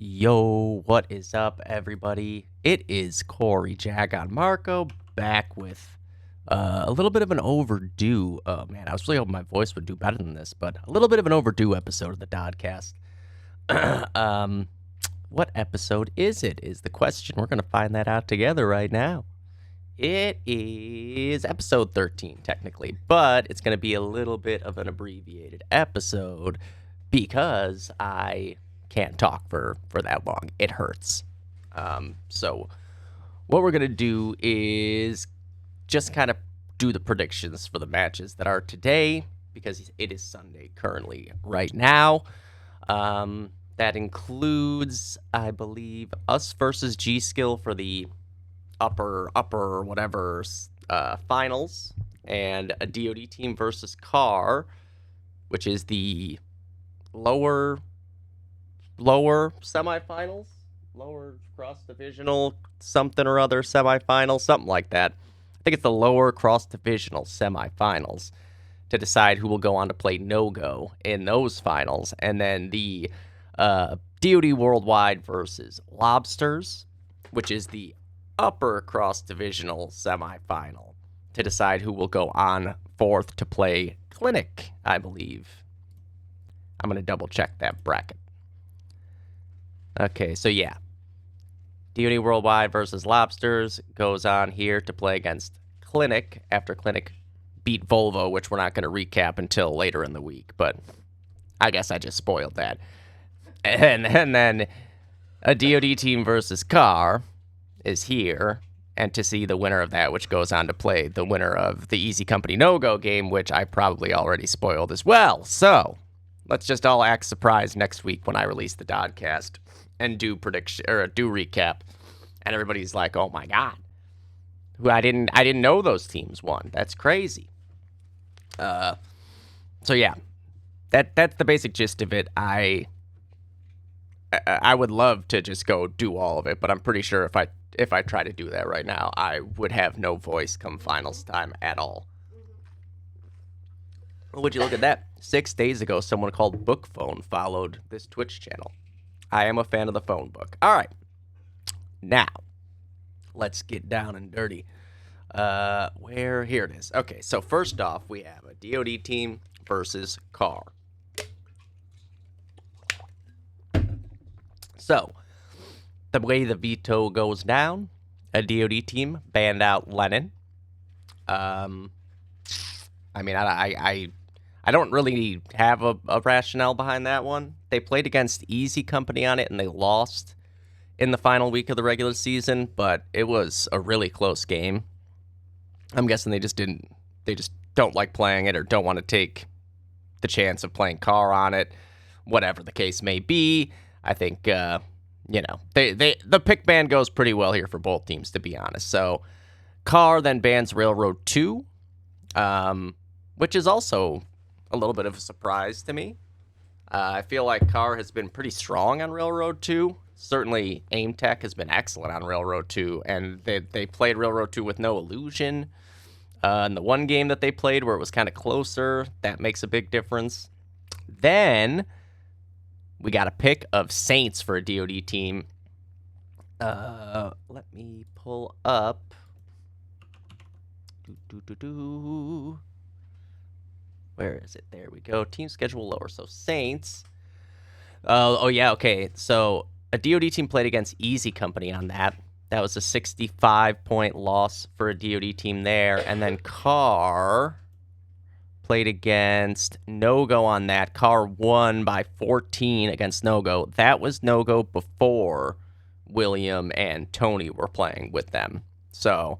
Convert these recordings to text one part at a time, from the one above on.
Yo, what is up, everybody? It is Corey Jagon Marco back with a little bit of an overdue. Oh man, I was really hoping my voice would do better than this, but a little bit of an overdue episode of the Dodcast. What episode is it? Is the question. We're gonna find that out together right now. It is episode 13, technically, but it's gonna be a little bit of an abbreviated episode because I can't talk for that long. It hurts. So what we're going to do is just kind of do the predictions for the matches that are today, because it is Sunday currently right now. That includes, I believe, us versus G-Skill for the upper whatever finals, and a DoD team versus Car, which is the lower semifinals, lower cross-divisional something or other semifinals, something like that. I think it's the lower cross-divisional semifinals to decide who will go on to play no-go in those finals. And then the DoD Worldwide versus Lobsters, which is the upper cross-divisional semifinal, to decide who will go on fourth to play Clinic, I believe. I'm going to double-check that bracket. Okay, so yeah. DoD Worldwide versus Lobsters goes on here to play against Clinic after Clinic beat Volvo, which we're not going to recap until later in the week, but I guess I just spoiled that. And then a DoD team versus Car is here, and to see the winner of that, which goes on to play the winner of the Easy Company No-Go game, which I probably already spoiled as well. So let's just all act surprised next week when I release the Dodcast and do prediction or do recap, and everybody's like, "Oh my god, I didn't know those teams won. That's crazy." So yeah, that's the basic gist of it. I would love to just go do all of it, but I'm pretty sure if I try to do that right now, I would have no voice come finals time at all. Would you look at that? 6 days ago, someone called Book Phone followed this Twitch channel. I am a fan of the phone book. All right. Now, let's get down and dirty. Here it is. Okay, so first off, we have a DoD team versus Car. So, the way the veto goes down, a DoD team banned out Lennon. I mean, I don't really have a rationale behind that one. They played against Easy Company on it, and they lost in the final week of the regular season, but it was a really close game. I'm guessing they just don't like playing it or don't want to take the chance of playing Car on it, whatever the case may be. I think, the pick ban goes pretty well here for both teams, to be honest. So Car then bans Railroad 2, which is also a little bit of a surprise to me. I feel like Car has been pretty strong on Railroad 2. Certainly, Aim Tech has been excellent on Railroad 2, and they played Railroad 2 with no illusion. In the one game that they played where it was kind of closer, that makes a big difference. Then we got a pick of Saints for a DoD team. Let me pull up. Where is it? There we go. Team schedule lower. So Saints. Oh yeah. Okay. So a DoD team played against Easy Company on that. That was a 65-point loss for a DoD team there. And then Car played against No-Go on that. Car won by 14 against No-Go. That was No-Go before William and Tony were playing with them. So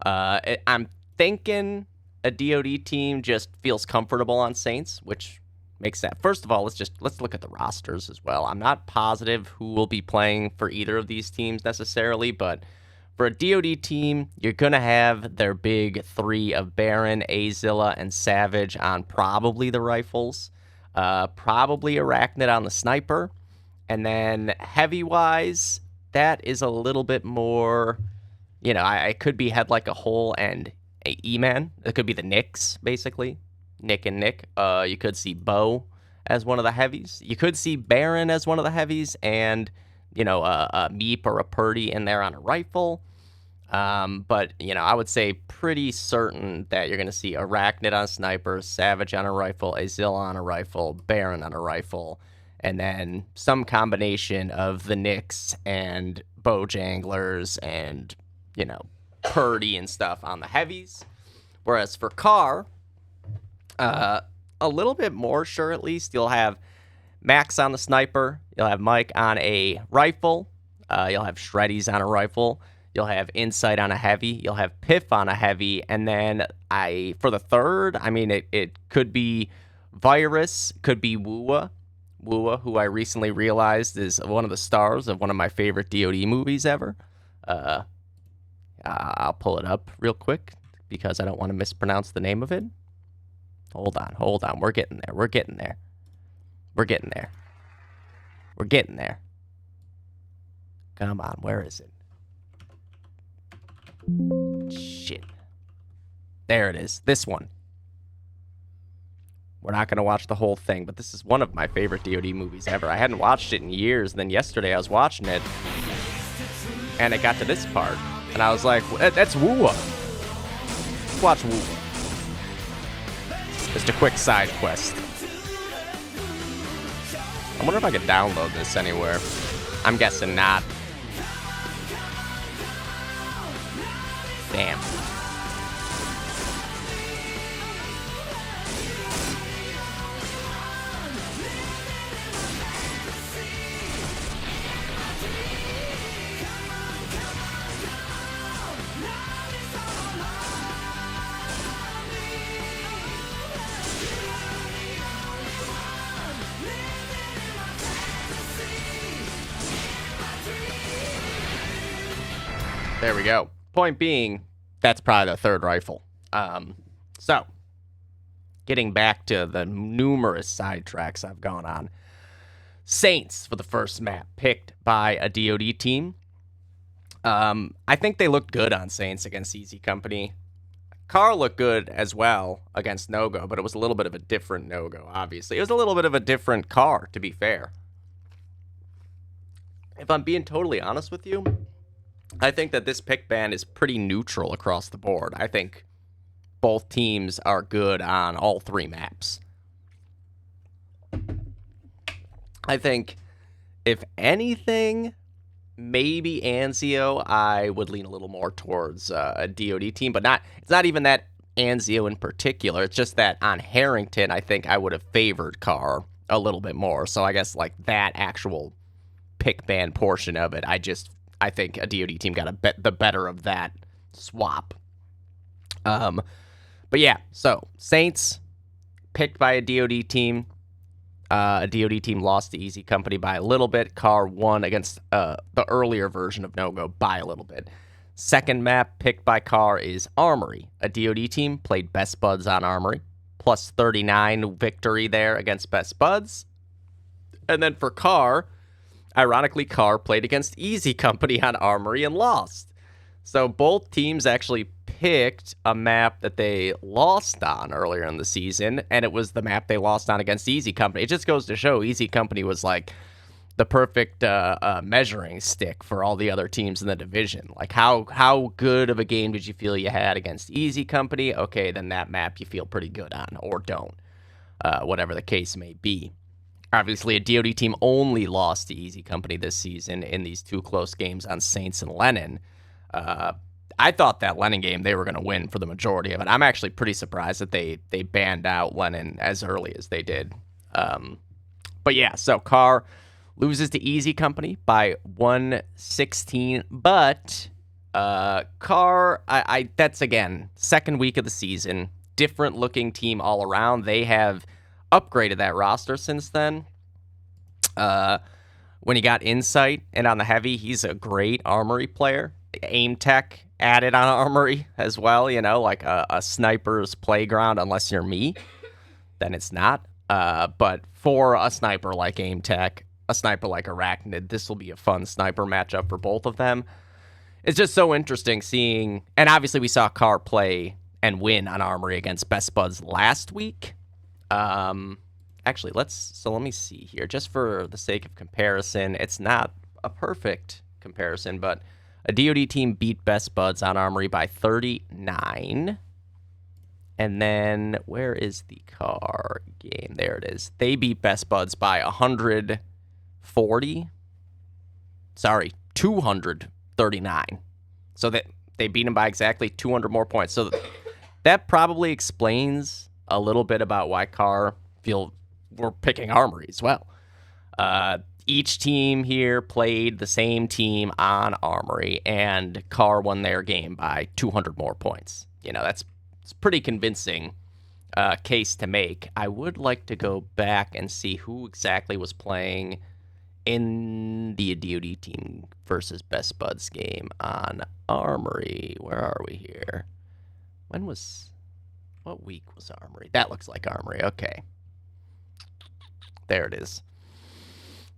I'm thinking a DoD team just feels comfortable on Saints, which makes sense. First of all, let's look at the rosters as well. I'm not positive who will be playing for either of these teams necessarily, but for a DoD team, you're going to have their big three of Baron, Azilla, and Savage on probably the rifles, probably Arachnid on the sniper, and then heavy-wise, that is a little bit more, I could be Head Like a Hole and E-Man. It could be the Knicks, basically. Nick and Nick. You could see Bo as one of the heavies. You could see Baron as one of the heavies, and a Meep or a Purdy in there on a rifle. But, I would say pretty certain that you're going to see Arachnid on a sniper, Savage on a rifle, Azil on a rifle, Baron on a rifle, and then some combination of the Nyx and Bojanglers and, Purdy and stuff on the heavies. Whereas for Carr, a little bit more sure at least. You'll have Max on the sniper. You'll have Mike on a rifle. You'll have Shreddies on a rifle. You'll have Insight on a heavy. You'll have Piff on a heavy. And then for the third, it could be Virus, could be Woowa. Woowa, who I recently realized is one of the stars of one of my favorite DoD movies ever. I'll pull it up real quick because I don't want to mispronounce the name of it. Hold on. We're getting there. We're getting there. Come on, where is it? Shit. There it is. This one. We're not going to watch the whole thing, but this is one of my favorite DoD movies ever. I hadn't watched it in years, and then yesterday I was watching it, and it got to this part, and I was like, that's Woowa. Let's watch Woowa. Just a quick side quest. I wonder if I could download this anywhere. I'm guessing not. Damn. There we go. Point being, that's probably the third rifle. So, getting back to the numerous sidetracks I've gone on. Saints for the first map, picked by a DoD team. I think they looked good on Saints against Easy Company. Carr looked good as well against No-Go, but it was a little bit of a different No-Go, obviously. It was a little bit of a different Carr, to be fair. If I'm being totally honest with you, I think that this pick ban is pretty neutral across the board. I think both teams are good on all three maps. I think, if anything, maybe Anzio, I would lean a little more towards a DoD team, but it's not even that Anzio in particular. It's just that on Harrington, I think I would have favored Carr a little bit more. So I guess like that actual pick ban portion of it, I think a DoD team got the better of that swap. But yeah, so Saints picked by a DoD team. A DoD team lost to Easy Company by a little bit. Carr won against the earlier version of No-Go by a little bit. Second map picked by Carr is Armory. A DoD team played Best Buds on Armory. Plus 39 victory there against Best Buds. And then for Carr, ironically, Carr played against Easy Company on Armory and lost. So both teams actually picked a map that they lost on earlier in the season, and it was the map they lost on against Easy Company. It just goes to show Easy Company was like the perfect measuring stick for all the other teams in the division. Like how good of a game did you feel you had against Easy Company? Okay, then that map you feel pretty good on, or don't, whatever the case may be. Obviously, a DoD team only lost to Easy Company this season in these two close games on Saints and Lennon. I thought that Lennon game, they were going to win for the majority of it. I'm actually pretty surprised that they banned out Lennon as early as they did. But yeah, so Carr loses to Easy Company by 116. But Carr, that's, again, second week of the season. Different looking team all around. They have upgraded that roster since then. When he got Insight and on the heavy, he's a great Armory player. Aim Tech added on Armory as well, like a sniper's playground, unless you're me, then it's not. But for a sniper like Aim Tech, a sniper like Arachnid, this will be a fun sniper matchup for both of them. It's just so interesting seeing, and obviously we saw Carr play and win on Armory against Best Buds last week. Actually, let me see here, just for the sake of comparison. It's not a perfect comparison, but a DoD team beat Best Buds on Armory by 39. And then, where is the car game? There it is. They beat Best Buds by 140. Sorry, 239. So that they beat them by exactly 200 more points. So that probably explains a little bit about why Carr feel we're picking Armory as well. Each team here played the same team on Armory, and Carr won their game by 200 more points. You know, it's pretty convincing case to make. I would like to go back and see who exactly was playing in the DoD team versus Best Buds game on Armory. Where are we here? What week was Armory? That looks like Armory. Okay. There it is.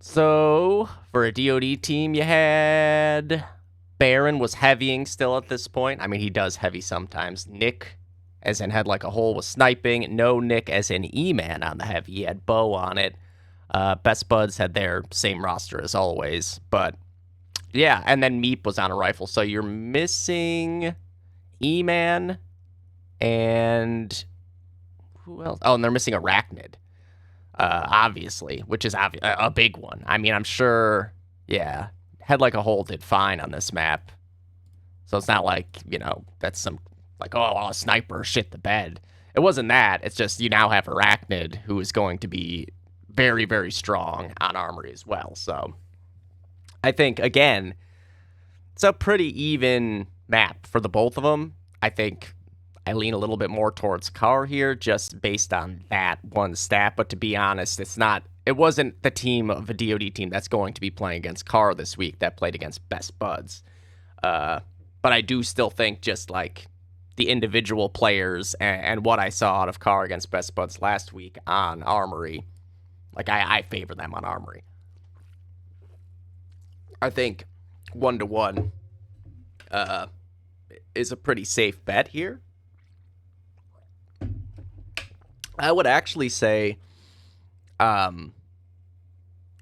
So, for a DoD team, you had Baron was heavying still at this point. I mean, he does heavy sometimes. Nick, as in had like a hole, was sniping. No Nick, as in E-Man on the heavy. He had Bo on it. Best Buds had their same roster as always. But, yeah, and then Meep was on a rifle. So you're missing E-Man and who else? Oh, and they're missing Arachnid. Obviously, which is a big one. I mean, I'm sure, yeah, Head Like a Hole did fine on this map. So it's not like, you know, that's some, like, oh, a sniper shit the bed. It wasn't that. It's just you now have Arachnid, who is going to be very, very strong on Armory as well. So I think, again, it's a pretty even map for the both of them. I think I lean a little bit more towards Carr here just based on that one stat. But to be honest, it wasn't the team of a DoD team that's going to be playing against Carr this week that played against Best Buds. But I do still think just like the individual players and what I saw out of Carr against Best Buds last week on Armory, like I favor them on Armory. I think 1-1 is a pretty safe bet here. I would actually say, and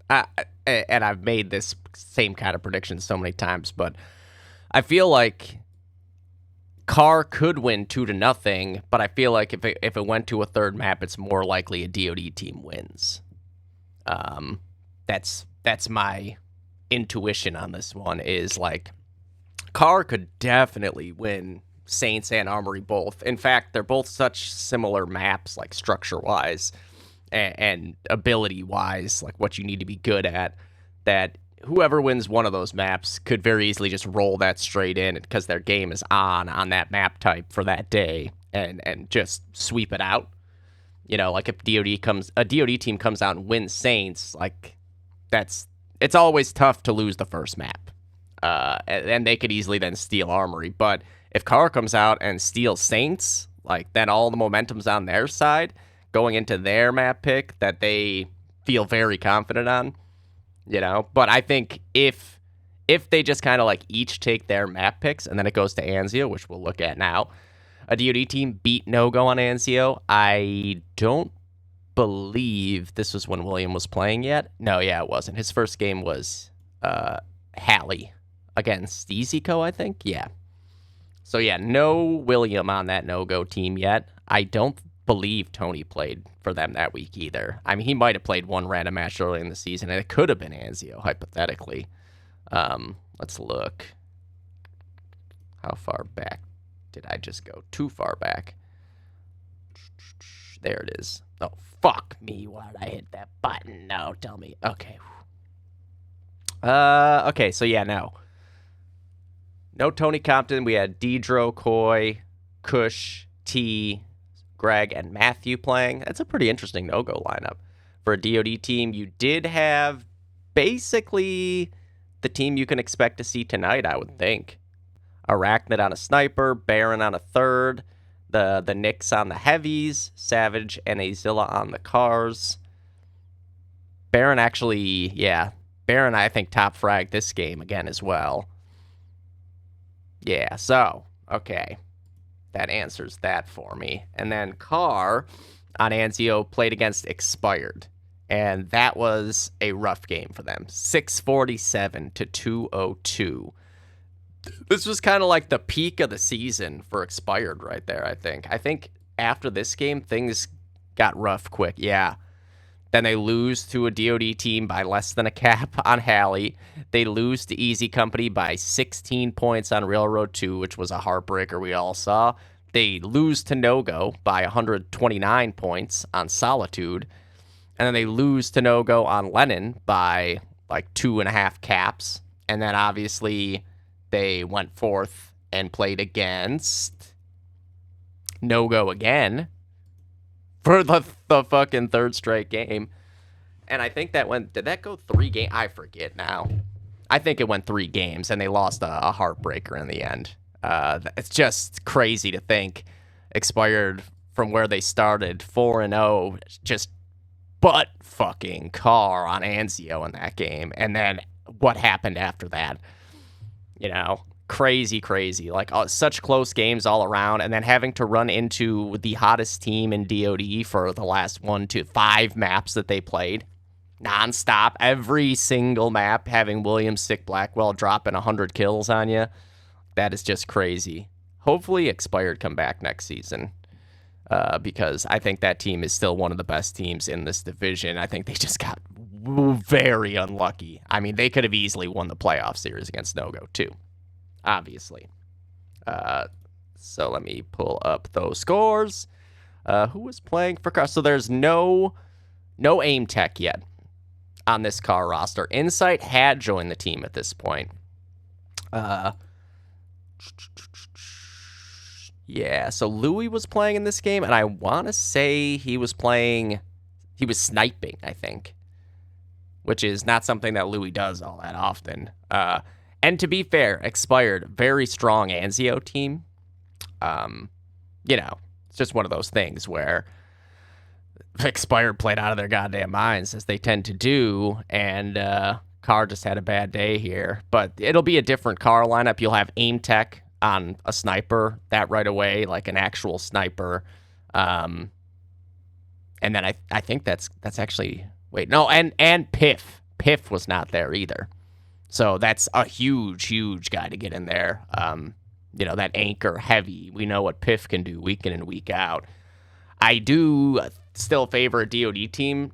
I've made this same kind of prediction so many times, but I feel like Carr could win 2-0, but I feel like if it went to a third map, it's more likely a DoD team wins. That's my intuition on this one is like Carr could definitely win Saints and Armory both. In fact, they're both such similar maps, like structure-wise and ability-wise, like what you need to be good at, that whoever wins one of those maps could very easily just roll that straight in because their game is on that map type for that day and just sweep it out. You know, like if a DoD team comes out and wins Saints, like it's always tough to lose the first map. And they could easily then steal Armory, but if Carr comes out and steals Saints, like then all the momentum's on their side going into their map pick that they feel very confident on, you know. But I think if they just kind of like each take their map picks and then it goes to Anzio, which we'll look at now, a DoD team beat No-Go on Anzio. I don't believe this was when William was playing yet. No, yeah, it wasn't. His first game was Hallie against EasyCo, I think. Yeah. So, yeah, no William on that no-go team yet. I don't believe Tony played for them that week either. I mean, he might have played one random match early in the season, and it could have been Anzio, hypothetically. Let's look. How far back did I just go? Too far back. There it is. Oh, fuck me. Why did I hit that button? No, tell me. Okay. Okay, so, yeah, no. No Tony Compton. We had Deidro, Coy, Kush, T, Greg, and Matthew playing. That's a pretty interesting no-go lineup. For a DoD team, you did have basically the team you can expect to see tonight, I would think. Arachnid on a sniper, Baron on a third, the Knicks on the heavies, Savage and Azilla on the cars. Baron actually, yeah, Baron I think top frag this game again as well. Yeah, so, okay. That answers that for me. And then Carr on Anzio played against Expired. and that was a rough game for them. 647 to 202. This was kind of like the peak of the season for Expired right there, I think. I think after this game, things got rough quick. Yeah. Then they lose to a DOD team by less than a cap on Halley. They lose to Easy Company by 16 points on Railroad 2, which was a heartbreaker we all saw. They lose to No-Go by 129 points on Solitude. And then they lose to No-Go on Lennon by like 2.5 caps. And then obviously they went forth and played against No-Go again for the fucking third straight game. And I think that did that go 3 games? I forget now. I think it went 3 games, and they lost a heartbreaker in the end. It's just crazy to think Expired from where they started 4-0, just butt fucking car on Anzio in that game. And then what happened after that? You know, crazy. Like, such close games all around, and then having to run into the hottest team in DOD for the last 1 to 5 maps that they played. Nonstop, every single map having William Sick Blackwell dropping 100 kills on you. That is just crazy. Hopefully Expired come back next season, because I think that team is still one of the best teams in this division. I think they just got very unlucky. I mean, they could have easily won the playoff series against No-Go too, obviously. So let me pull up those scores. Who was playing for car? So there's no aim tech yet on this car roster. Insight had joined the team at this point. Yeah, so Louis was playing in this game, and I want to say he was sniping, I think, which is not something that Louis does all that often. And to be fair, Expired, very strong Anzio team. It's just one of those things where Expired played out of their goddamn minds, as they tend to do, and Car just had a bad day here. But it'll be a different car lineup. You'll have aim tech on a sniper, that right away, like an actual sniper. And then I think that's actually... Wait, no, and Piff. Piff was not there either. So that's a huge guy to get in there. That anchor heavy. We know what Piff can do week in and week out. I do still favor a DOD team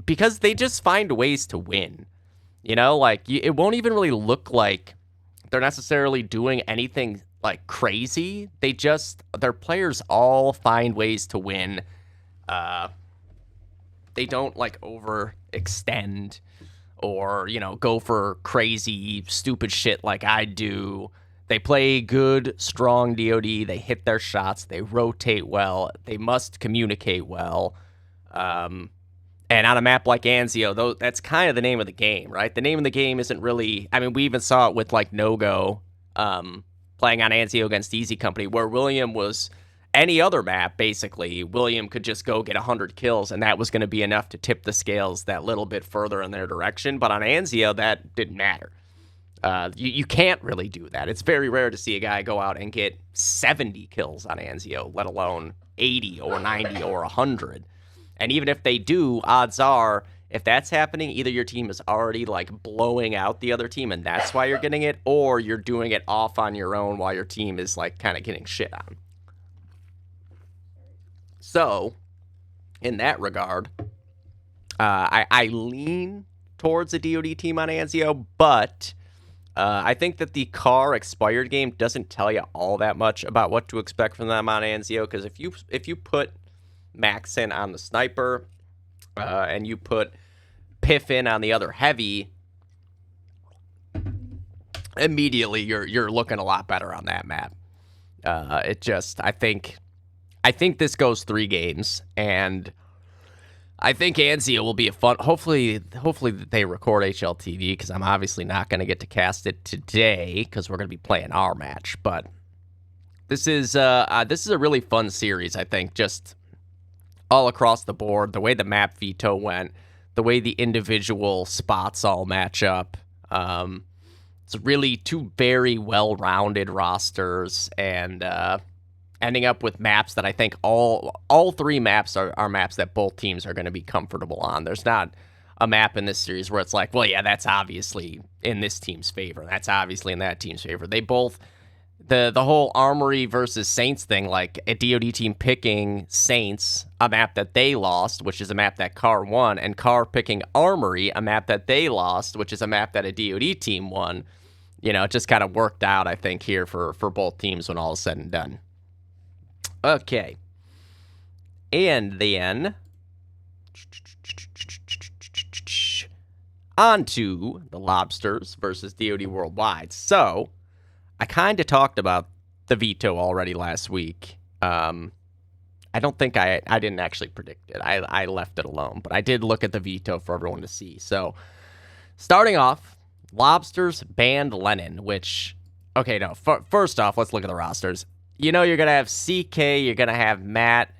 because they just find ways to win. It won't even really look like they're necessarily doing anything like crazy. Their players all find ways to win. They don't overextend or, go for crazy, stupid shit like I do. They play good, strong DOD. They hit their shots. They rotate well. They must communicate well. And on a map like Anzio, that's kind of the name of the game, right? The name of the game isn't really... I mean, we even saw it with, No-Go playing on Anzio against Easy Company, where William was... Any other map, basically, William could just go get 100 kills, and that was going to be enough to tip the scales that little bit further in their direction. But on Anzio, that didn't matter. You can't really do that. It's very rare to see a guy go out and get 70 kills on Anzio, let alone 80 or 90 or 100. And even if they do, odds are, if that's happening, either your team is already blowing out the other team and that's why you're getting it, or you're doing it off on your own while your team is kind of getting shit on. So, in that regard, I lean towards a DOD team on Anzio, but I think that the car Expired game doesn't tell you all that much about what to expect from them on Anzio, because if you put Maxon on the sniper and you put Piff in on the other heavy, immediately you're looking a lot better on that map. I think this goes 3 games, and I think Anzio will be a fun... Hopefully they record HLTV, because I'm obviously not going to get to cast it today, because we're going to be playing our match. But this is a really fun series, I think, just all across the board. The way the map veto went, the way the individual spots all match up. It's really 2 very well-rounded rosters, and... ending up with maps that I think all three maps are maps that both teams are going to be comfortable on. There's not a map in this series where it's like, well, yeah, that's obviously in this team's favor. That's obviously in that team's favor. They both, the whole Armory versus Saints thing, like a DoD team picking Saints, a map that they lost, which is a map that Carr won, and Carr picking Armory, a map that they lost, which is a map that a DoD team won. You know, it just kind of worked out, I think, here for both teams when all is said and done. Okay. And then on to the Lobsters versus DoD Worldwide. So, I kind of talked about the veto already last week. I don't think I didn't actually predict it. I left it alone, but I did look at the veto for everyone to see. So, starting off, Lobsters banned Lennon, which, okay, no, first off, let's look at the rosters. You know you're going to have CK, you're going to have Matt,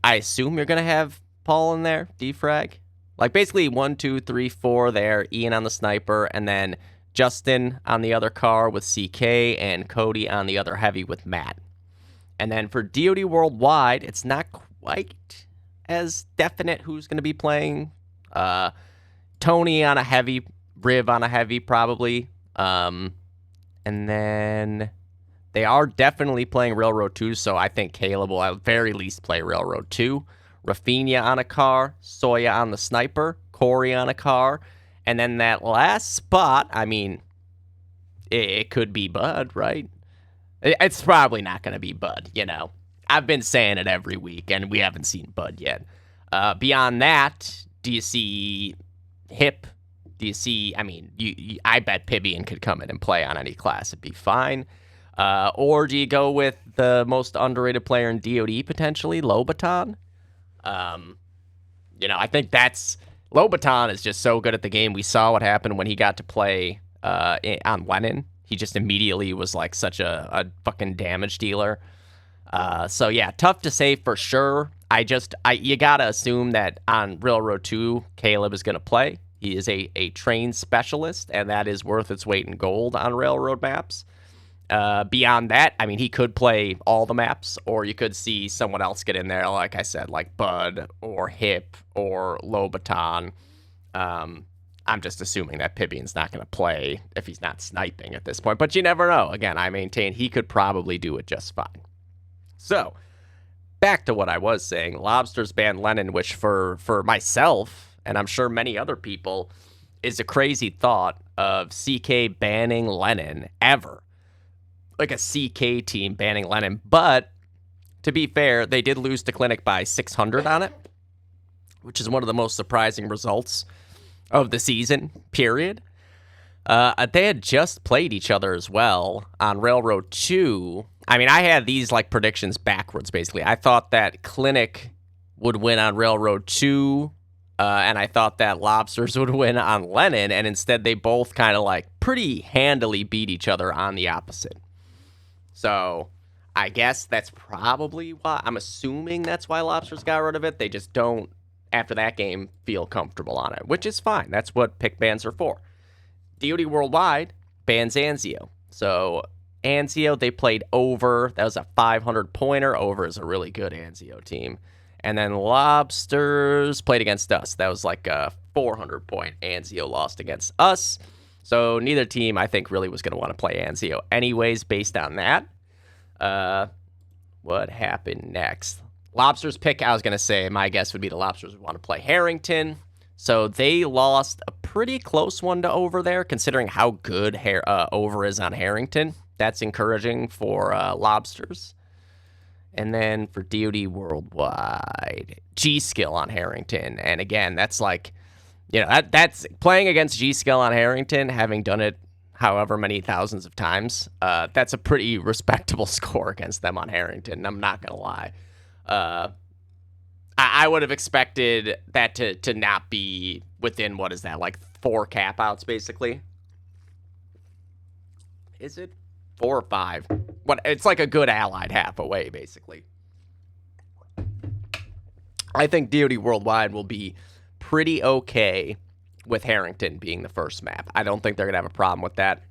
I assume you're going to have Paul in there, defrag. Like, basically 1, 2, 3, 4 there, Ian on the sniper, and then Justin on the other car with CK, and Cody on the other heavy with Matt. And then for DoD Worldwide, it's not quite as definite who's going to be playing. Tony on a heavy, Riv on a heavy, probably. And then they are definitely playing Railroad 2, so I think Caleb will at very least play Railroad 2. Rafinha on a car, Soya on the sniper, Corey on a car, and then that last spot, I mean, it could be Bud, right? It's probably not going to be Bud, you know. I've been saying it every week, and we haven't seen Bud yet. Beyond that, do you see Hip? Do you see, I mean, I bet Pibian could come in and play on any class. It'd be fine. Or do you go with the most underrated player in DoD, potentially, Lobaton? You know, I think Lobaton is just so good at the game. We saw what happened when he got to play on Lennon. He just immediately was like such a fucking damage dealer. So yeah, tough to say for sure. You gotta assume that on Railroad 2, Caleb is gonna play. He is a trained specialist, and that is worth its weight in gold on Railroad maps. Beyond that, I mean, he could play all the maps, or you could see someone else get in there, like I said, like Bud or Hip or Lobaton. I'm just assuming that Pibian's not going to play if he's not sniping at this point, but you never know. Again, I maintain he could probably do it just fine. So, back to what I was saying, Lobsters banned Lennon, which for myself, and I'm sure many other people, is a crazy thought of CK banning Lennon ever. Like a CK team banning Lennon. But, to be fair, they did lose to Clinic by 600 on it, which is one of the most surprising results of the season, period. They had just played each other as well on Railroad 2. I mean, I had these like predictions backwards, basically. I thought that Clinic would win on Railroad 2, and I thought that Lobsters would win on Lennon, and instead they both kind of like pretty handily beat each other on the opposite. So I guess that's probably why, I'm assuming that's why Lobsters got rid of it. They just don't, after that game, feel comfortable on it, which is fine. That's what pick bans are for. DoD Worldwide bans Anzio. So Anzio, they played Over. That was a 500-pointer. Over is a really good Anzio team. And then Lobsters played against us. That was like a 400-point Anzio lost against us. So neither team, I think, really was going to want to play Anzio anyways based on that. What happened next? Lobsters pick, I was going to say, my guess would be the Lobsters would want to play Harrington. So they lost a pretty close one to Over there, considering how good Over is on Harrington. That's encouraging for Lobsters. And then for DoD Worldwide, G-Skill on Harrington. And again, that's like, you know, that's playing against G-Skill on Harrington, having done it however many thousands of times. That's a pretty respectable score against them on Harrington, I'm not going to lie. I would have expected that to not be within, what is that, like 4 cap outs, basically? Is it 4 or 5? What? It's like a good allied half away, basically. I think DoD Worldwide will be pretty okay with Harrington being the first map. I don't think they're going to have a problem with that.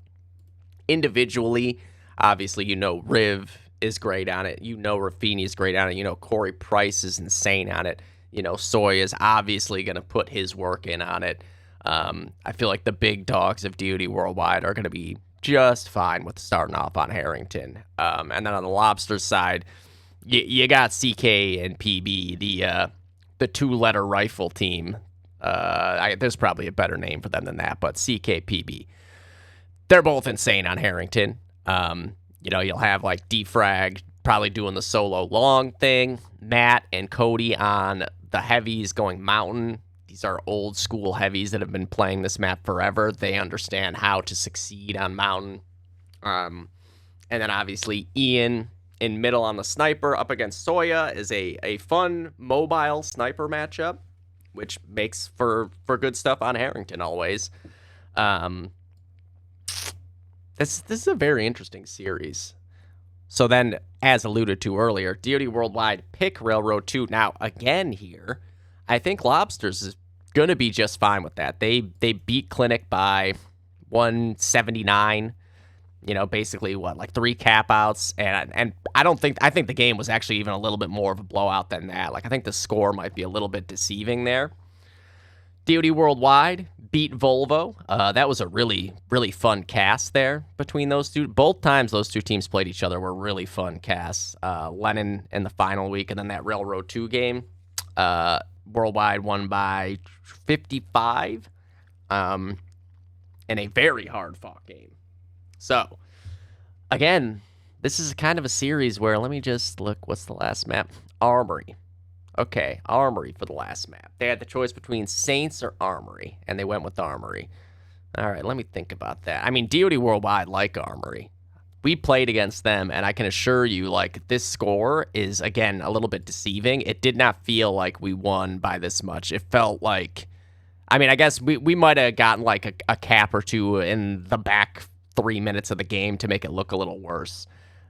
Individually, obviously, you know, Riv is great on it. You know Rafinha is great on it. You know Corey Price is insane on it. You know Soy is obviously going to put his work in on it. I feel like the big dogs of DoD Worldwide are going to be just fine with starting off on Harrington. And then on the Lobsters side, you got CK and PB, the two-letter rifle team. There's probably a better name for them than that, but CKPB. They're both insane on Harrington. You'll have like Defrag probably doing the solo long thing. Matt and Cody on the heavies going mountain. These are old school heavies that have been playing this map forever. They understand how to succeed on mountain. And then obviously Ian in middle on the sniper up against Soya is a fun mobile sniper matchup, which makes for good stuff on Harrington always. This is a very interesting series. So then, as alluded to earlier, DoD Worldwide pick Railroad 2. Now, again here, I think Lobsters is going to be just fine with that. They beat Clinic by 179. Basically like 3 cap-outs, and I think the game was actually even a little bit more of a blowout than that. Like I think the score might be a little bit deceiving there. DoD Worldwide beat Volvo. That was a really, really fun cast there between those two. Both times those two teams played each other were really fun casts. Lennon in the final week, and then that Railroad 2 game. Worldwide won by 55 in a very hard-fought game. So, again, this is kind of a series where, let me just look, what's the last map? Armory. Okay, Armory for the last map. They had the choice between Saints or Armory, and they went with Armory. All right, let me think about that. I mean, DoD Worldwide like Armory. We played against them, and I can assure you, like, this score is, again, a little bit deceiving. It did not feel like we won by this much. It felt like, I mean, I guess we might have gotten, like, a cap or two in the back 3 minutes of the game to make it look a little worse.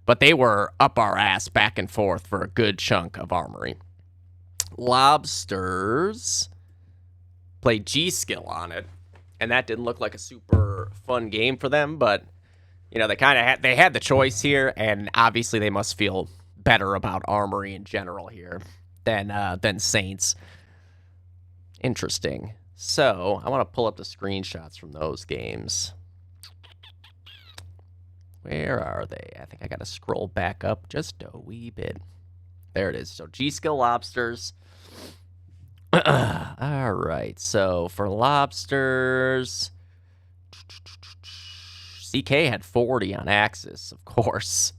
But they were up our ass back and forth for a good chunk of Armory. Lobsters played G-Skill on it, and that didn't look like a super fun game for them, but they kind of had the choice here, and obviously they must feel better about Armory in general here than Saints. Interesting. So I want to pull up the screenshots from those games. Where are they? I think I got to scroll back up just a wee bit. There it is. So G-Skill Lobsters. All right. So for Lobsters, CK had 40 on Axis, of course.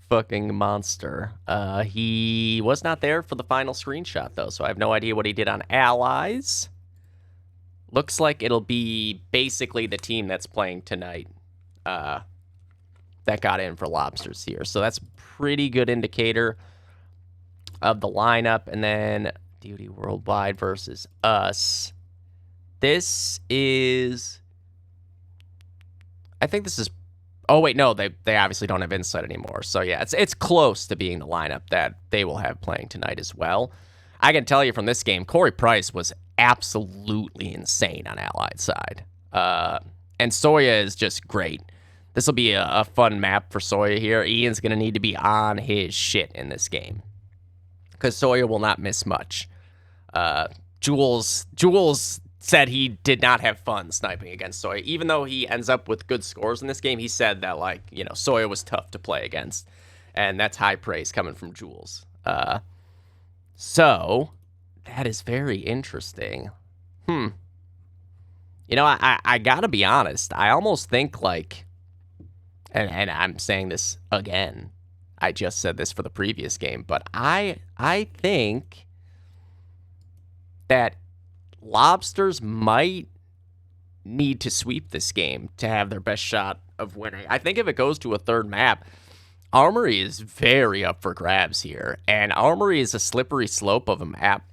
Fucking monster. He was not there for the final screenshot, though, so I have no idea what he did on Allies. Looks like it'll be basically the team that's playing tonight that got in for Lobsters here. So that's a pretty good indicator of the lineup. And then DoD Worldwide versus us. This is... I think this is... Oh, wait, no, they obviously don't have Insight anymore. So, yeah, it's close to being the lineup that they will have playing tonight as well. I can tell you from this game, Corey Price was absolutely insane on Allied side. And Soya is just great. This will be a fun map for Soya here. Ian's going to need to be on his shit in this game, because Soya will not miss much. Jules said he did not have fun sniping against Soya. Even though he ends up with good scores in this game, he said that, Soya was tough to play against. And that's high praise coming from Jules. So, that is very interesting. I gotta be honest. I almost think, and I'm saying this again, I just said this for the previous game, but I think that Lobsters might need to sweep this game to have their best shot of winning. I think if it goes to a third map, Armory is very up for grabs here, and Armory is a slippery slope of a map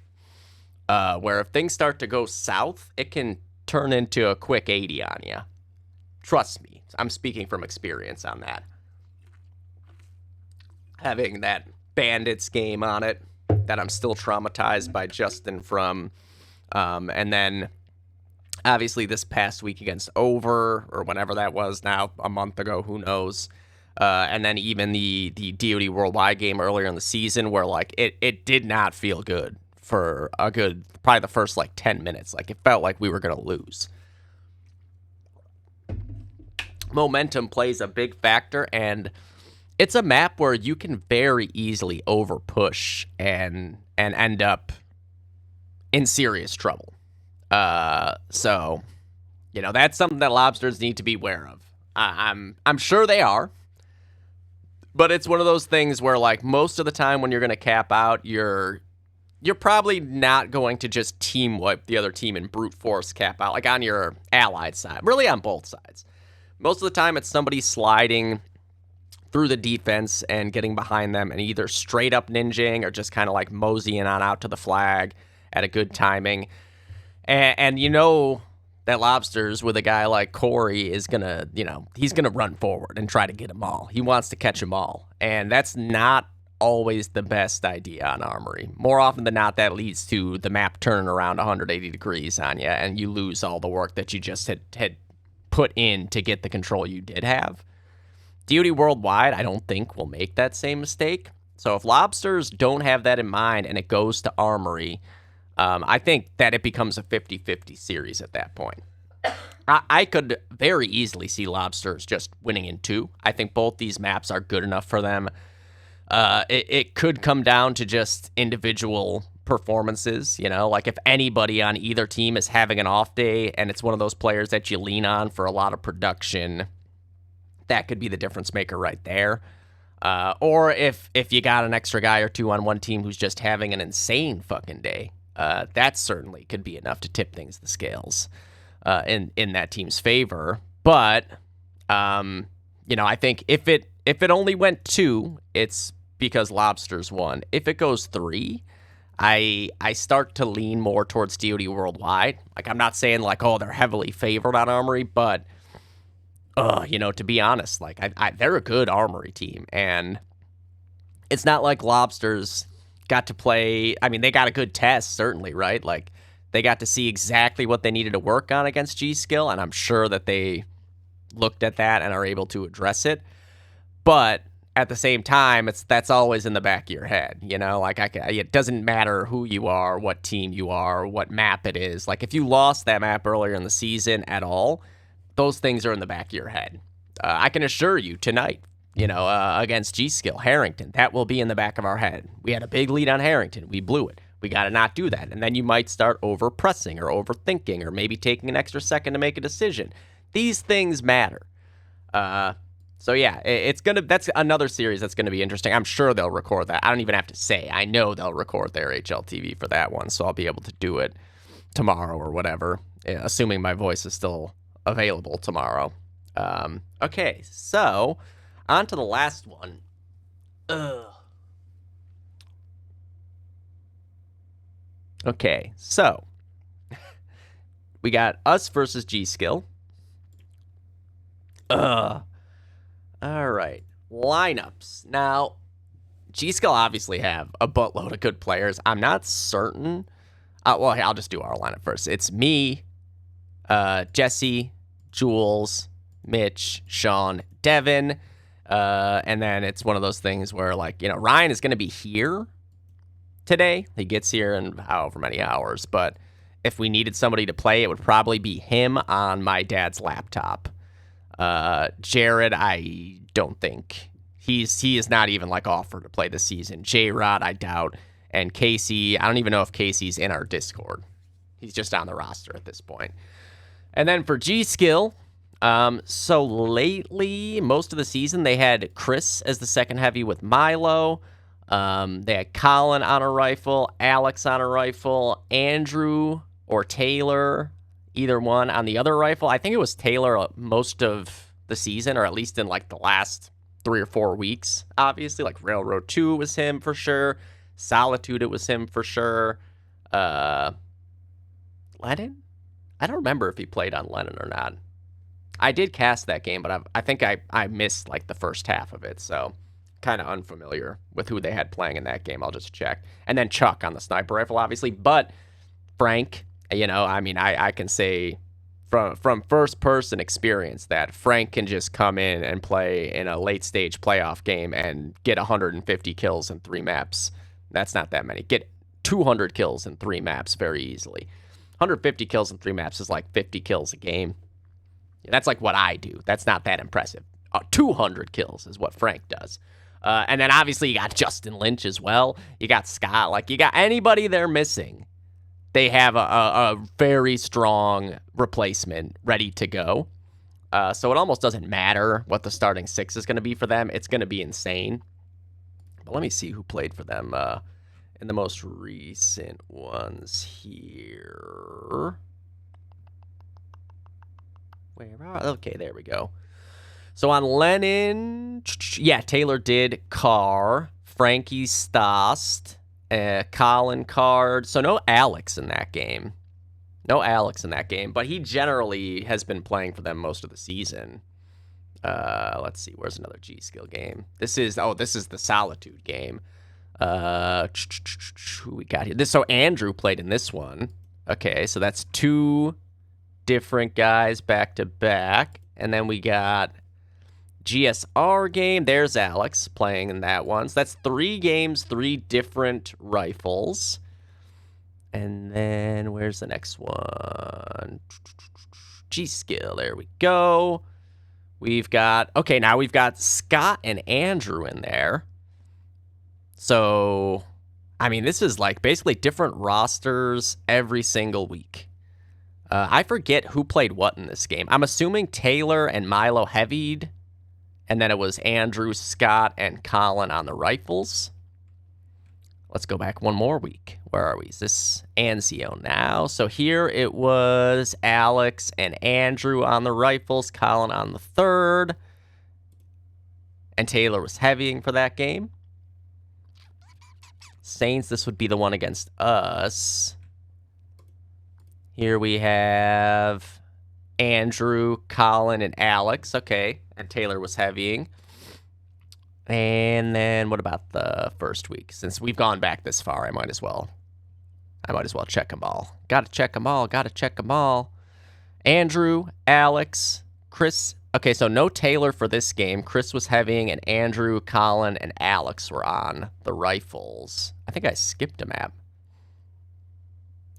where if things start to go south, it can turn into a quick 80 on you. Trust me, I'm speaking from experience on that. Having that Bandits game on it that I'm still traumatized by Justin from. And then, obviously, this past week against Over, or whenever that was now, a month ago, who knows. And then even the DoD Worldwide game earlier in the season, where like it did not feel good for a good probably the first like 10 minutes. Like it felt like we were gonna lose. Momentum plays a big factor, and it's a map where you can very easily over push and end up in serious trouble. So that's something that Lobsters need to be aware of. I'm sure they are, but it's one of those things where like most of the time when you're going to cap out, you're probably not going to just team wipe the other team and brute force cap out, like on your allied side, really on both sides. Most of the time it's somebody sliding through the defense and getting behind them and either straight up ninjing or just kind of like moseying on out to the flag at a good timing. And that Lobsters with a guy like Corey is going to, he's going to run forward and try to get them all. He wants to catch them all. And that's not always the best idea on Armory. More often than not, that leads to the map turning around 180 degrees on you, and you lose all the work that you just had put in to get the control you did have. DoD Worldwide, I don't think will make that same mistake. So if Lobsters don't have that in mind and it goes to Armory, I think that it becomes a 50-50 series at that point. I could very easily see Lobsters just winning in 2. I think both these maps are good enough for them. It could come down to just individual performances, like if anybody on either team is having an off day and it's one of those players that you lean on for a lot of production, that could be the difference maker right there. Or if you got an extra guy or two on one team who's just having an insane fucking day, that certainly could be enough to tip the scales in that team's favor. But I think if it only went 2, it's because Lobsters won. If it goes 3, I start to lean more towards DoD Worldwide. Like, I'm not saying like, oh, they're heavily favored on Armory, but to be honest, like they're a good Armory team, and it's not like Lobsters got to play. I mean, they got a good test, certainly, right? Like they got to see exactly what they needed to work on against G-Skill, and I'm sure that they looked at that and are able to address it. But at the same time, that's always in the back of your head, Like it doesn't matter who you are, what team you are, what map it is. Like if you lost that map earlier in the season at all, those things are in the back of your head. I can assure you tonight, against G-Skill, Harrington, that will be in the back of our head. We had a big lead on Harrington. We blew it. We got to not do that. And then you might start over-pressing or overthinking or maybe taking an extra second to make a decision. These things matter. So yeah, that's another series that's gonna be interesting. I'm sure they'll record that. I don't even have to say. I know they'll record their HLTV for that one, so I'll be able to do it tomorrow or whatever, assuming my voice is still available tomorrow. Okay, so on to the last one. Okay, so we got us versus G-Skill. All right, lineups. Now, G-Skill obviously have a buttload of good players. I'm not certain. I'll just do our lineup first. It's me, Jesse, Jules, Mitch, Sean, Devin, and then it's one of those things where, like, Ryan is going to be here today. He gets here in however many hours, but if we needed somebody to play, it would probably be him on my dad's laptop. Jared, I don't think he is not even like offered to play this season. J-Rod, I doubt. And Casey, I don't even know if Casey's in our Discord. He's just on the roster at this point. And then for G-Skill, so lately, most of the season, they had Chris as the second heavy with Milo. They had Colin on a rifle, Alex on a rifle, Andrew or Taylor, either one on the other rifle. I think it was Taylor most of the season, or at least in like the last 3 or 4 weeks, obviously. Like Railroad 2 was him for sure. Solitude, it was him for sure. Lennon? I don't remember if he played on Lennon or not. I did cast that game, but I think I missed like the first half of it, so kind of unfamiliar with who they had playing in that game. I'll just check. And then Chuck on the sniper rifle, obviously. But Frank, I mean, I can say from first person experience that Frank can just come in and play in a late stage playoff game and get 150 kills in 3 maps. That's not that many. Get 200 kills in 3 maps very easily. 150 kills in 3 maps is like 50 kills a game. That's like what I do. That's not that impressive. 200 kills is what Frank does. And then obviously you got Justin Lynch as well. You got Scott. Like, you got anybody they're missing. They have a very strong replacement ready to go. So it almost doesn't matter what the starting 6 is going to be for them. It's going to be insane. But let me see who played for them in the most recent ones here. Where are... Okay, there we go. So on Lennon, yeah, Taylor did Carr, Frankie Stost, Colin Card. So no Alex in that game. No Alex in that game, but he generally has been playing for them most of the season. Let's see, where's another G-Skill game? This is the Solitude game. Who we got here? So Andrew played in this one. Okay, so that's 2 different guys back to back. And then we got GSR game. There's Alex playing in that one. So that's 3 games, 3 different rifles. And then where's the next one? G-Skill. There we go. We've got... Okay, now we've got Scott and Andrew in there. So, I mean, this is like basically different rosters every single week. I forget who played what in this game. I'm assuming Taylor and Milo heavied, and then it was Andrew, Scott, and Colin on the rifles. Let's go back one more week. Where are we? Is this Anzio now? So here it was Alex and Andrew on the rifles, Colin on the third, and Taylor was heavying for that game. Saints, this would be the one against us. Here we have Andrew, Colin, and Alex. Okay, and Taylor was heavying. And then what about the first week? Since we've gone back this far, I might as well check them all. Gotta check them all. Andrew, Alex, Chris. Okay, so no Taylor for this game. Chris was heavying, and Andrew, Colin, and Alex were on the rifles. I think I skipped a map.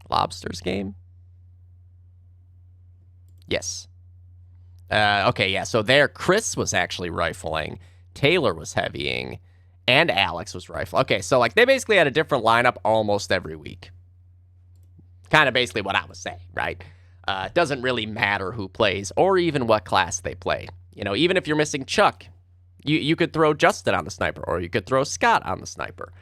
Lobsters game? Yes. Okay, yeah, so there Chris was actually rifling, Taylor was heavying, and Alex was rifling. Okay, so like they basically had a different lineup almost every week. Kind of basically what I was saying, right? It doesn't really matter who plays or even what class they play. You know, even if you're missing Chuck, you could throw Justin on the sniper, or you could throw Scott on the sniper,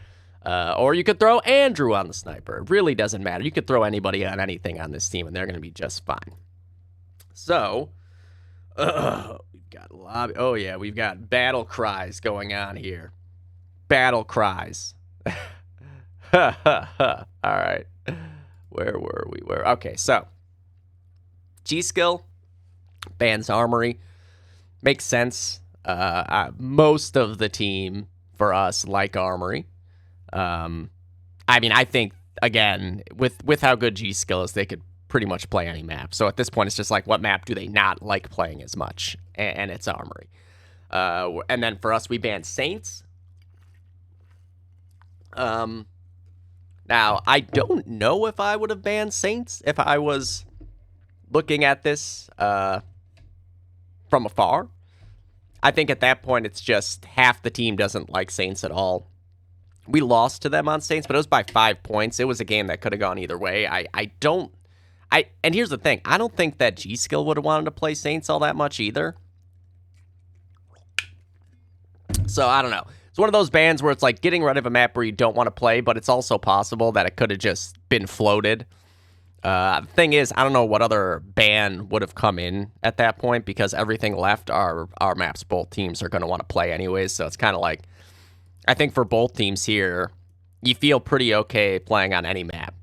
or you could throw Andrew on the sniper. It really doesn't matter. You could throw anybody on anything on this team, and they're going to be just fine. So, we've got lobby. Oh yeah, we've got battle cries going on here. Battle cries. Ha ha ha. All right. Where were we? Okay, so G-Skill, bans Armory. Makes sense. Most of the team for us like Armory. I mean, I think, again, with how good G-Skill is, they could pretty much play any map. So at this point, it's just like, what map do they not like playing as much? And it's Armory. And then for us, we banned Saints. Now, I don't know if I would have banned Saints if I was looking at this from afar. I think at that point, it's just half the team doesn't like Saints at all. We lost to them on Saints, but it was by 5 points. It was a game that could have gone either way. And here's the thing. I don't think that G-Skill would have wanted to play Saints all that much either. So, I don't know. It's one of those bans where it's like getting rid of a map where you don't want to play, but it's also possible that it could have just been floated. The thing is, I don't know what other ban would have come in at that point, because everything left are maps both teams are going to want to play anyways. So it's kind of like, I think for both teams here, you feel pretty okay playing on any map.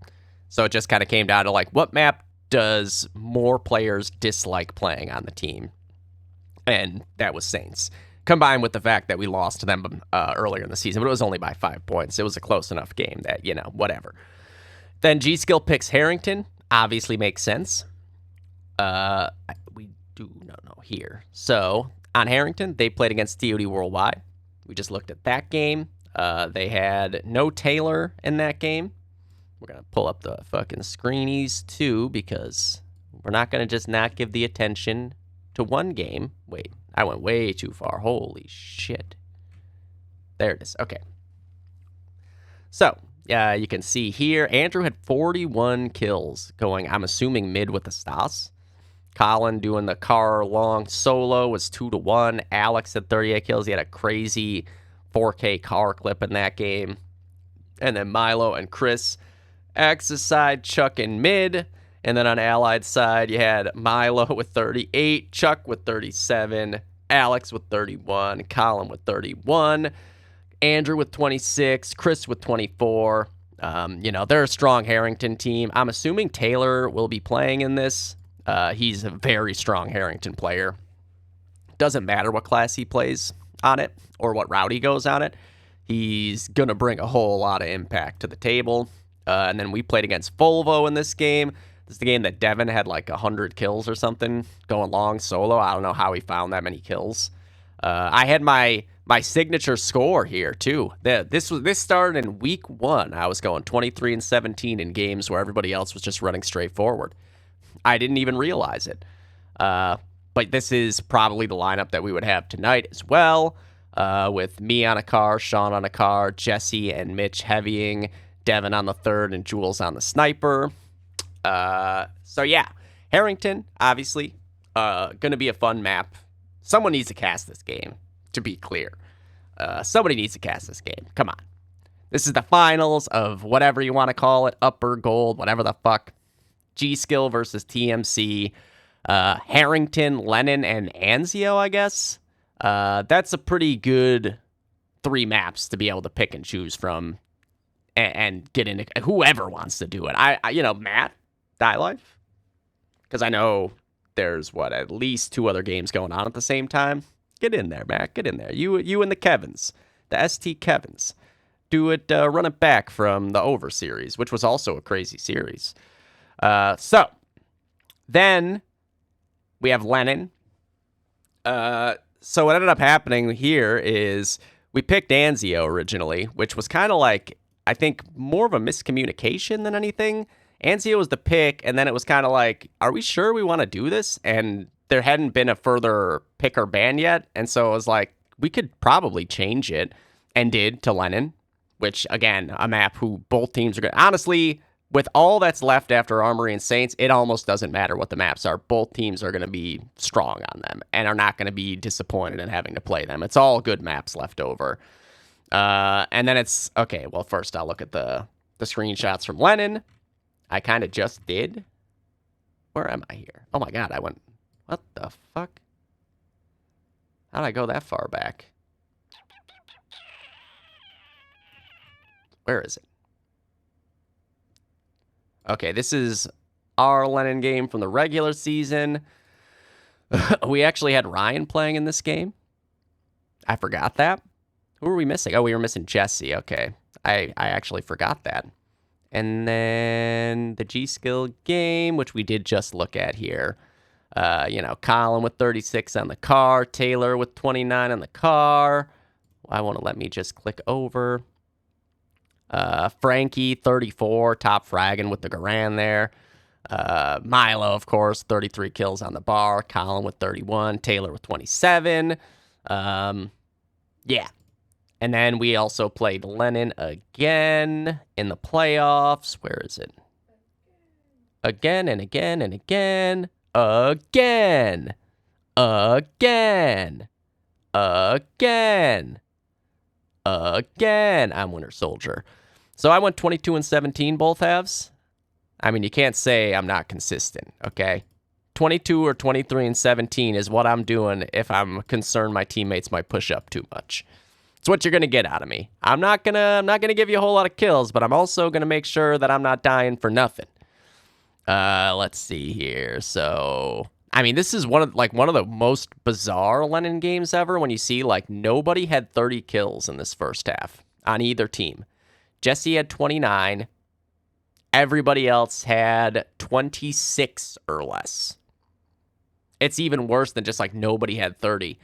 So it just kind of came down to like, what map does more players dislike playing on the team? And that was Saints. Combined with the fact that we lost to them earlier in the season, but it was only by 5 points. It was a close enough game that, you know, whatever. Then G-Skill picks Harrington. Obviously makes sense. We do no here. So on Harrington, they played against DoD Worldwide. We just looked at that game. They had no Taylor in that game. We're going to pull up the fucking screenies too, because we're not going to just not give the attention to one game. Wait, I went way too far. Holy shit. There it is. Okay. So, you can see here, Andrew had 41 kills going, I'm assuming, mid with the Stas. Colin doing the car long solo was 2-1. Alex had 38 kills. He had a crazy 4K car clip in that game. And then Milo and Chris, Axis side, Chuck in mid. And then on Allied side, you had Milo with 38, Chuck with 37, Alex with 31, Colin with 31, Andrew with 26, Chris with 24. They're a strong Harrington team. I'm assuming Taylor will be playing in this. He's a very strong Harrington player. Doesn't matter what class he plays on it or what route he goes on it. He's going to bring a whole lot of impact to the table. And then we played against Volvo in this game. This is the game that Devin had like 100 kills or something going long solo. I don't know how he found that many kills. I had my signature score here too. This started in week 1. I was going 23-17 in games where everybody else was just running straight forward. I didn't even realize it. But this is probably the lineup that we would have tonight as well, with me on a car, Sean on a car, Jesse and Mitch heavying, Devin on the third, and Jules on the sniper. So yeah, Harrington, obviously, going to be a fun map. Someone needs to cast this game, to be clear. Somebody needs to cast this game. Come on. This is the finals of whatever you want to call it, upper gold, whatever the fuck. G-Skill versus TMC. Harrington, Lennon, and Anzio, I guess. That's a pretty good 3 maps to be able to pick and choose from and get into whoever wants to do it. Matt, Die Life, because I know there's at least 2 other games going on at the same time. Get in there, Matt. Get in there. You and the Kevins, the ST Kevins, do it. Run it back from the Over series, which was also a crazy series. So then we have Lennon. So what ended up happening here is we picked Anzio originally, which was kind of like, I think, more of a miscommunication than anything. Anzio was the pick, and then it was kind of like, are we sure we want to do this? And there hadn't been a further pick or ban yet, and so it was like, we could probably change it, and did, to Lennon, which, again, a map who both teams are good. Honestly, with all that's left after Armory and Saints, it almost doesn't matter what the maps are. Both teams are going to be strong on them, and are not going to be disappointed in having to play them. It's all good maps left over. And then it's, okay, well, first I'll look at the screenshots from Lennon. I kind of just did. Where am I here? Oh my god, I went, what the fuck? How did I go that far back? Where is it? Okay, this is our Lennon game from the regular season. We actually had Ryan playing in this game. I forgot that. Who were we missing? Oh, we were missing Jesse. Okay. I actually forgot that. And then the G-Skill game, which we did just look at here. Colin with 36 on the car. Taylor with 29 on the car. Why won't it let me just click over? Frankie, 34, top fragging with the Garan there. Milo, of course, 33 kills on the bar. Colin with 31. Taylor with 27. Yeah. And then we also played Lennon again in the playoffs. Where is it? Again and again and again. Again. Again. Again. Again. I'm Winter Soldier. So I went 22-17 both halves. I mean, you can't say I'm not consistent, okay? 22 or 23-17 is what I'm doing if I'm concerned my teammates might push up too much. It's what you're going to get out of me. I'm not going to give you a whole lot of kills, but I'm also going to make sure that I'm not dying for nothing. Let's see here. So, I mean, this is one of the most bizarre Lennon games ever when you see nobody had 30 kills in this first half on either team. Jesse had 29. Everybody else had 26 or less. it's even worse than just like nobody had 30.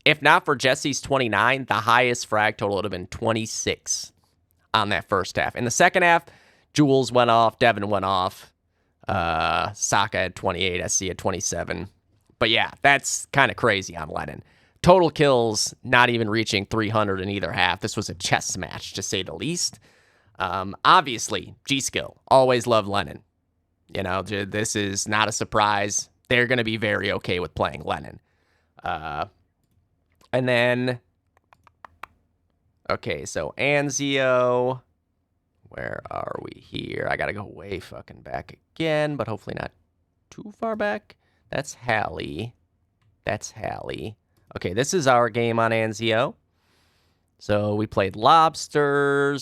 If not for Jesse's 29, the highest frag total would have been 26 on that first half. In the second half, Jules went off, Devin went off, Saka had 28, SC had 27. But yeah, that's kind of crazy on Lennon. Total kills not even reaching 300 in either half. This was a chess match, to say the least. Obviously, G-Skill, always loved Lennon. You know, this is not a surprise. They're going to be very okay with playing Lennon. And then, okay, so Anzio, where are we here? I got to go way fucking back again, but hopefully not too far back. That's Hallie. That's Hallie. Okay, this is our game on Anzio. So we played Lobsters.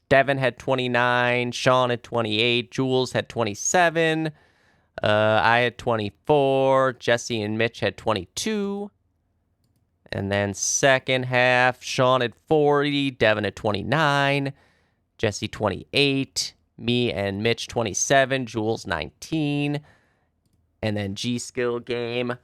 Devin had 29. Sean had 28. Jules had 27. I had 24. Jesse and Mitch had 22. And then second half, Sean had 40. Devin had 29. Jesse 28. Me and Mitch 27. Jules 19. And then G-Skill game.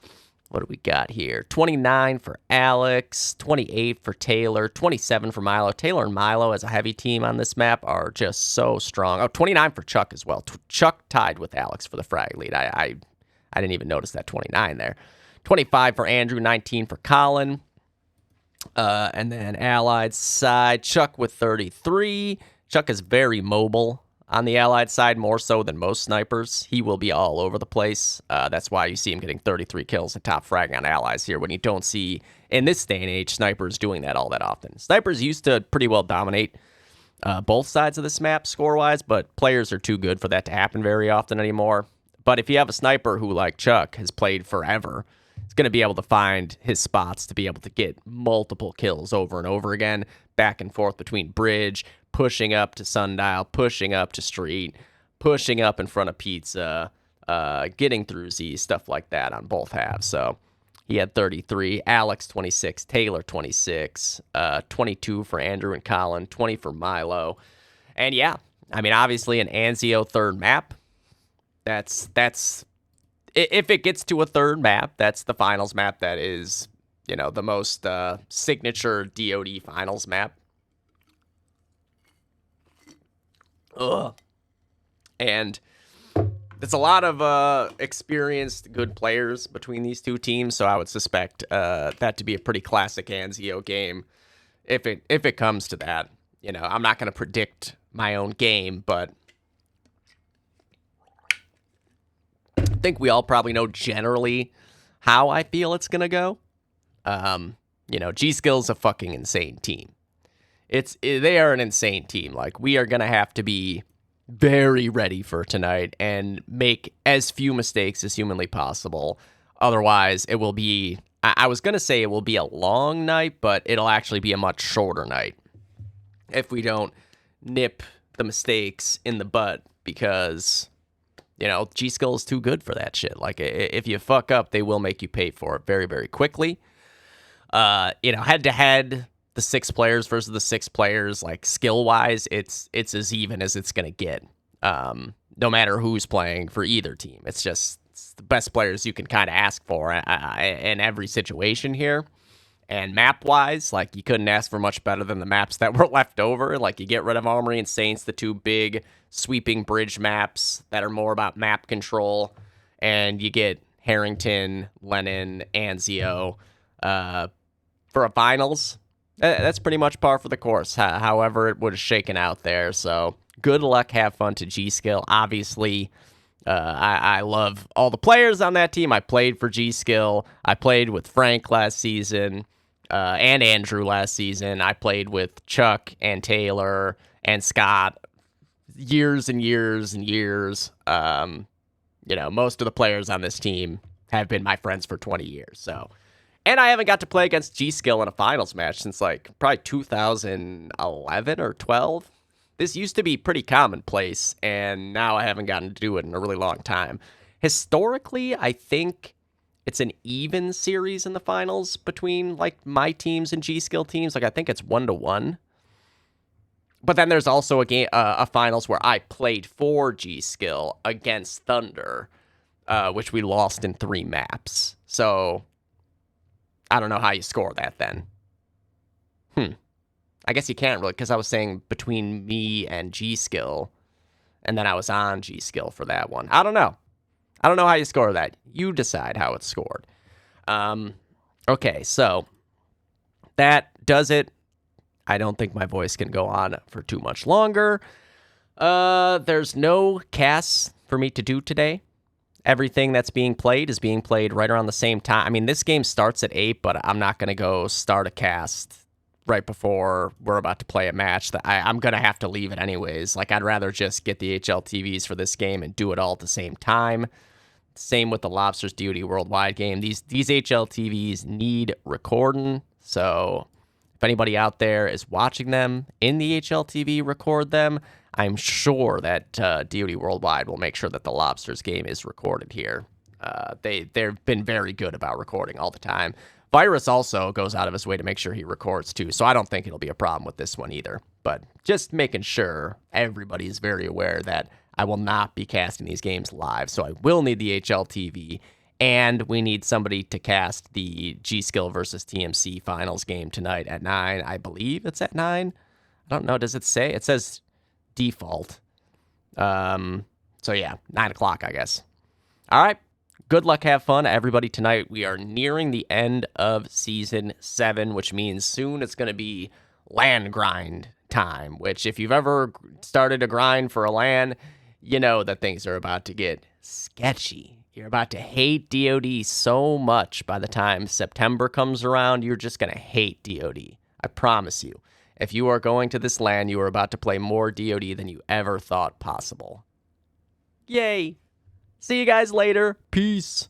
What do we got here? 29 for Alex, 28 for Taylor, 27 for Milo. Taylor and Milo as a heavy team on this map are just so strong. Oh, 29 for Chuck as well. Chuck tied with Alex for the frag lead. I didn't even notice that 29 there. 25 for Andrew, 19 for Colin. And then Allied side, Chuck with 33. Chuck is very mobile. On the Allied side, more so than most snipers, he will be all over the place. That's why you see him getting 33 kills and top fragging on Allies here, when you don't see, in this day and age, snipers doing that all that often. Snipers used to pretty well dominate both sides of this map score-wise, but players are too good for that to happen very often anymore. But if you have a sniper who, like Chuck, has played forever, he's going to be able to find his spots to be able to get multiple kills over and over again, back and forth between bridge, pushing up to Sundial, pushing up to Street, pushing up in front of Pizza, getting through Z, stuff like that on both halves. So he had 33, Alex 26, Taylor 26, 22 for Andrew and Colin, 20 for Milo. And yeah, I mean, obviously an Anzio third map, that's if it gets to a third map, that's the finals map that is, you know, the most signature DOD finals map. Ugh. And it's a lot of experienced, good players between these two teams, so I would suspect that to be a pretty classic Anzio game if it comes to that. You know, I'm not going to predict my own game, but I think we all probably know generally how I feel it's going to go. You know, G-Skill's a fucking insane team. They are an insane team. Like, we are going to have to be very ready for tonight and make as few mistakes as humanly possible. Otherwise, it will be, I was going to say it will be a long night, but it'll actually be a much shorter night if we don't nip the mistakes in the butt, because, you know, G-Skill is too good for that shit. Like, if you fuck up, they will make you pay for it very, very quickly. You know, head-to-head, the 6 players versus the 6 players, like, skill-wise, it's as even as it's going to get, no matter who's playing for either team. It's the best players you can kind of ask for in every situation here. And map-wise, like, you couldn't ask for much better than the maps that were left over. Like, you get rid of Armory and Saints, the 2 big sweeping bridge maps that are more about map control, and you get Harrington, Lennon, Anzio. For a finals, that's pretty much par for the course, however it would have shaken out there. So good luck, have fun to G-Skill. Obviously, I love all the players on that team. I played for G-Skill. I played with Frank last season and Andrew last season. I played with Chuck and Taylor and Scott years and years and years. You know, most of the players on this team have been my friends for 20 years. So. And I haven't got to play against G-Skill in a finals match since, like, probably 2011 or 12. This used to be pretty commonplace, and now I haven't gotten to do it in a really long time. Historically, I think it's an even series in the finals between, like, my teams and G-Skill teams. Like, I think it's 1-1. But then there's also a finals where I played for G-Skill against Thunder. which we lost in 3 maps. So I don't know how you score that then. I guess you can't really, because I was saying between me and G-Skill, and then I was on G-Skill for that one. I don't know. I don't know how you score that. You decide how it's scored. Okay, so that does it. I don't think my voice can go on for too much longer. There's no casts for me to do today. Everything that's being played is being played right around the same time. I mean, this game starts at 8, but I'm not going to go start a cast right before we're about to play a match. That I'm going to have to leave it anyways. Like, I'd rather just get the HLTVs for this game and do it all at the same time. Same with the Lobsters DoD Worldwide game. These HLTVs need recording, so if anybody out there is watching them in the HLTV, record them. I'm sure that DoD Worldwide will make sure that the Lobsters game is recorded here. They've been very good about recording all the time. Virus also goes out of his way to make sure he records too, so I don't think it'll be a problem with this one either. But just making sure everybody is very aware that I will not be casting these games live, so I will need the HLTV, and we need somebody to cast the G-Skill versus TMC finals game tonight at 9. I believe it's at 9. I don't know. Does it say? It says default. So yeah, 9 o'clock, I guess. All right. Good luck, have fun, everybody, tonight. We are nearing the end of Season 7, which means soon it's going to be LAN grind time, which if you've ever started a grind for a LAN, you know that things are about to get sketchy. You're about to hate DoD so much by the time September comes around, you're just going to hate DoD. I promise you. If you are going to this LAN, you are about to play more DoD than you ever thought possible. Yay! See you guys later. Peace.